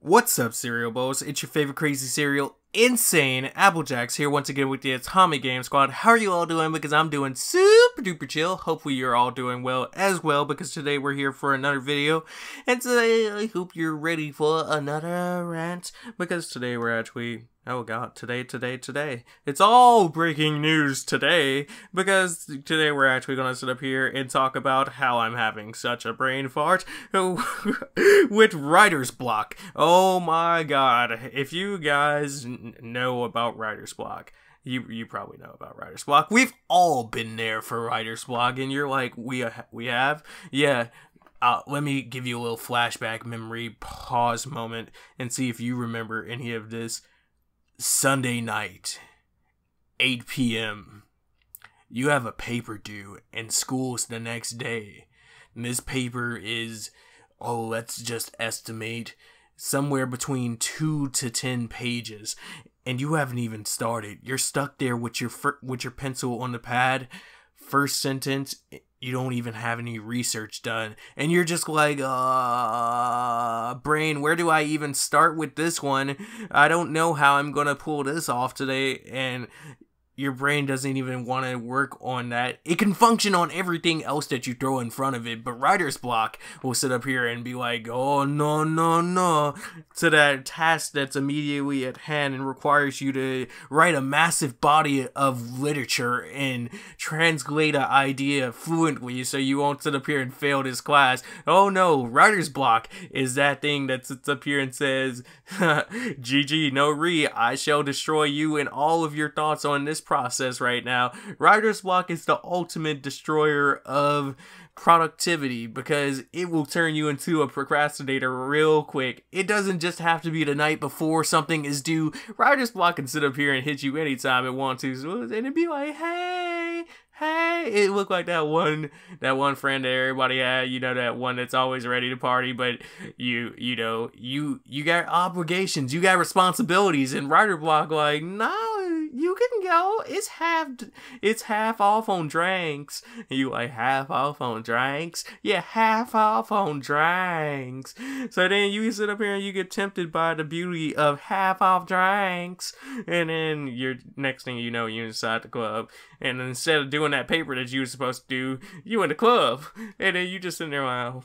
What's up, cereal bowls? It's your favorite crazy cereal, InsaneAppleJackz, here once again with the Atomic Game Squad. How are you all doing? Because I'm doing super duper chill. Hopefully you're all doing well as well, because today we're here for another video. And today I hope you're ready for another rant, because today we're actually... oh god, today. It's all breaking news today, because today we're actually going to sit up here and talk about how I'm having such a brain fart with writer's block. Oh my god, if you guys know about writer's block, you probably know about writer's block. We've all been there for writer's block, and you're like, we have? Yeah. Let me give you a little flashback memory pause moment and see if you remember any of this. Sunday night, 8 p.m. You have a paper due and school's the next day. And this paper is, let's just estimate, somewhere between 2 to 10 pages. And you haven't even started. You're stuck there with your pencil on the pad. First sentence, you don't even have any research done. And you're just like, brain, where do I even start with this one? I don't know how I'm gonna pull this off today. And your brain doesn't even want to work on that. It can function on everything else that you throw in front of it, but writer's block will sit up here and be like, oh no, to that task that's immediately at hand and requires you to write a massive body of literature and translate an idea fluently so you won't sit up here and fail this class. Oh no, writer's block is that thing that sits up here and says, GG, no re, I shall destroy you and all of your thoughts on this process right now. Writer's block is the ultimate destroyer of productivity because it will turn you into a procrastinator real quick. It doesn't just have to be the night before something is due. Writer's block can sit up here and hit you anytime it wants to, and it'd be like, hey, it looked like that one friend that everybody had, you know, that one that's always ready to party, but you got obligations, you got responsibilities, and writer block like, no, you can go, it's half off on drinks. And you like, half off on drinks? Yeah, half off on drinks. So then you sit up here and you get tempted by the beauty of half off drinks, and then you're, next thing you know, you're inside the club, and instead of doing that paper that you were supposed to do, you in the club, and then you just sitting there like,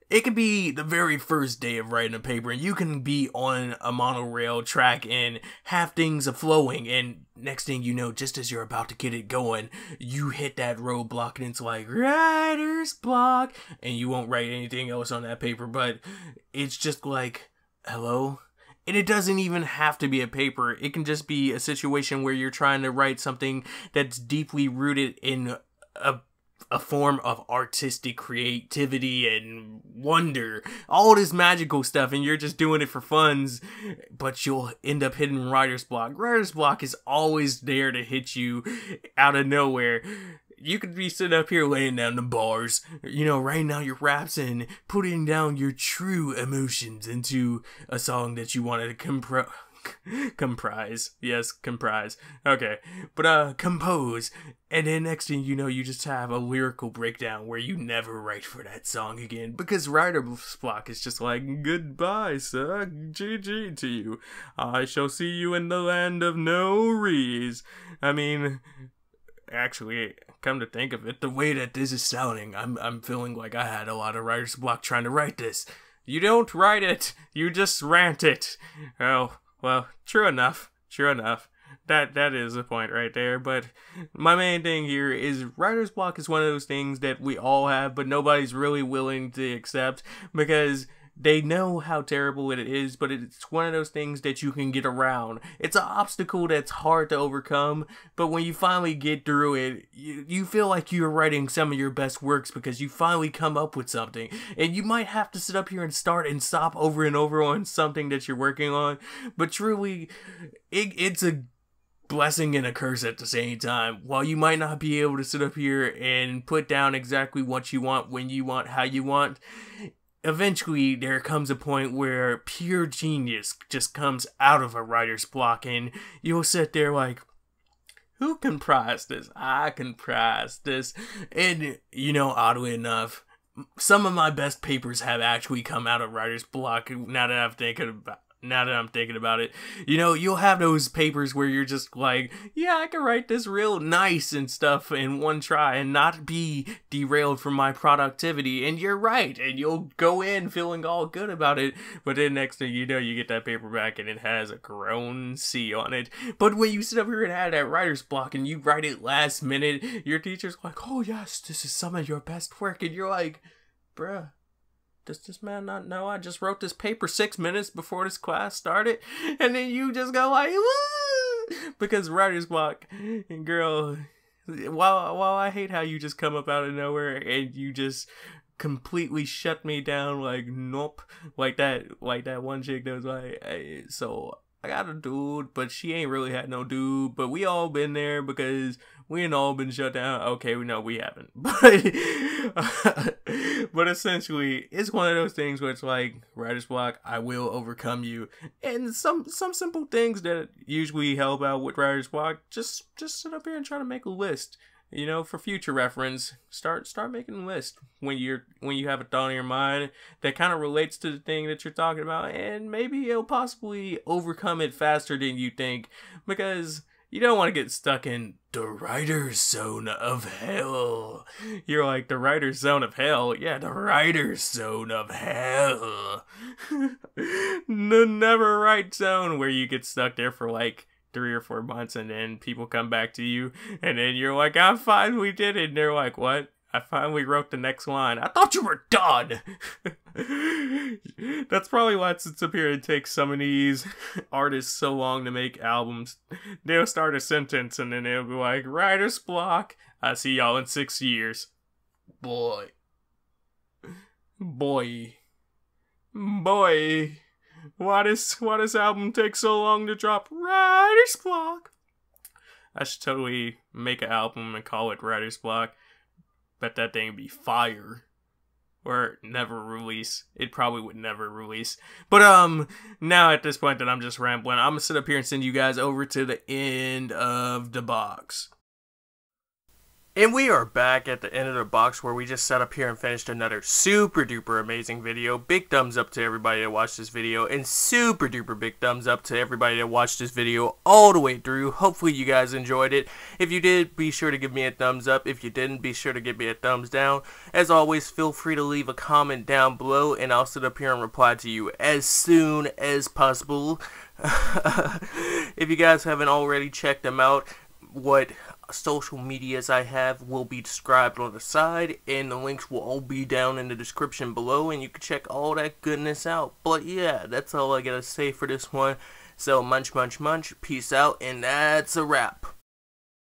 it could be the very first day of writing a paper, and you can be on a monorail track and have things flowing, and next thing you know, just as you're about to get it going, you hit that roadblock, and it's like, writer's block, and you won't write anything else on that paper, but it's just like, hello? And it doesn't even have to be a paper. It can just be a situation where you're trying to write something that's deeply rooted in a form of artistic creativity and wonder, all this magical stuff, and you're just doing it for funs, but you'll end up hitting writer's block. Writer's block is always there to hit you out of nowhere. You could be sitting up here laying down the bars, you know, writing down your raps and putting down your true emotions into a song that you wanted to comprise. Yes, comprise. Okay. But, compose. And then next thing you know, you just have a lyrical breakdown where you never write for that song again. Because writer's block is just like, goodbye, sir. GG to you. I shall see you in the land of no rees. I mean, actually, come to think of it, the way that this is sounding, I'm feeling like I had a lot of writer's block trying to write this. You don't write it. You just rant it. Oh. Well, true enough. That is the point right there. But my main thing here is writer's block is one of those things that we all have, but nobody's really willing to accept because they know how terrible it is, but it's one of those things that you can get around. It's an obstacle that's hard to overcome, but when you finally get through it, you feel like you're writing some of your best works because you finally come up with something. And you might have to sit up here and start and stop over and over on something that you're working on, but truly, it's a blessing and a curse at the same time. While you might not be able to sit up here and put down exactly what you want, when you want, how you want, eventually there comes a point where pure genius just comes out of a writer's block, and you'll sit there like, who comprised this? I comprised this. And, you know, oddly enough, some of my best papers have actually come out of writer's block. Now that I'm thinking about it, you know, you'll have those papers where you're just like, yeah, I can write this real nice and stuff in one try and not be derailed from my productivity. And you're right. And you'll go in feeling all good about it. But then next thing you know, you get that paper back and it has a grown C on it. But when you sit up here and have that writer's block and you write it last minute, your teacher's like, oh yes, this is some of your best work. And you're like, bruh, does this man not know I just wrote this paper 6 minutes before this class started? And then you just go like, woo! Because writer's block. And girl, while I hate how you just come up out of nowhere and you just completely shut me down, like, nope. Like that one chick that was like, hey, so I got a dude, but she ain't really had no dude, but we all been there because we ain't all been shut down. Okay, we know we haven't. But essentially, it's one of those things where it's like, writer's block, I will overcome you. And some simple things that usually help out with writer's block, just sit up here and try to make a list. You know, for future reference, start making a list when you have a thought in your mind that kind of relates to the thing that you're talking about, and maybe it'll possibly overcome it faster than you think, because you don't want to get stuck in the writer's zone of hell. You're like, the writer's zone of hell? Yeah, the writer's zone of hell. The never right zone where you get stuck there for like 3 or 4 months and then people come back to you and then you're like, I finally did it. And they're like, what? I finally wrote the next line. I thought you were done. That's probably why it sits up here and takes some of these artists so long to make albums. They'll start a sentence and then they'll be like, writer's block. I see y'all in 6 years. Boy. Why does album take so long to drop? Writer's block. I should totally make an album and call it Writer's Block. Bet that thing would be fire. Or never release. It probably would never release. But now at this point that I'm just rambling, I'm gonna sit up here and send you guys over to the end of the box. And we are back at the end of the box where we just sat up here and finished another super duper amazing video. Big thumbs up to everybody that watched this video, and super duper big thumbs up to everybody that watched this video all the way through. Hopefully you guys enjoyed it. If you did, be sure to give me a thumbs up. If you didn't, be sure to give me a thumbs down. As always, feel free to leave a comment down below and I'll sit up here and reply to you as soon as possible. If you guys haven't already checked them out, what social medias I have will be described on the side, and the links will all be down in the description below, and you can check all that goodness out. But yeah, that's all I gotta say for this one. So munch, peace out, and that's a wrap.